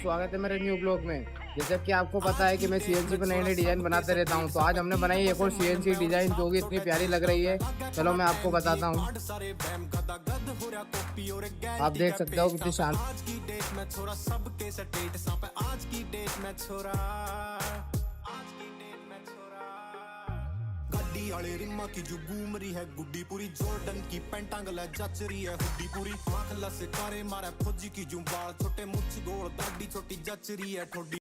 स्वागत है मेरे न्यू ब्लॉग में। जैसे कि आपको पता है कि मैं सीएनसी पर नई नई डिजाइन बनाते रहता हूं, तो आज हमने बनाई एक और सीएनसी डिजाइन जो कि इतनी प्यारी लग रही है। चलो मैं आपको बताता हूं। आप देख सकते हो कितनी शांत। गड्डी वाले रिम्मा की जो घूम रही है गुड्डी पूरी, जॉर्डन की पैंटा गला जच रही है हुड्डी पूरी, आंख लस कारे मारे फौजी की जो बाल छोटे मुछ गोल दाढ़ी छोटी जच रही है ठोडी।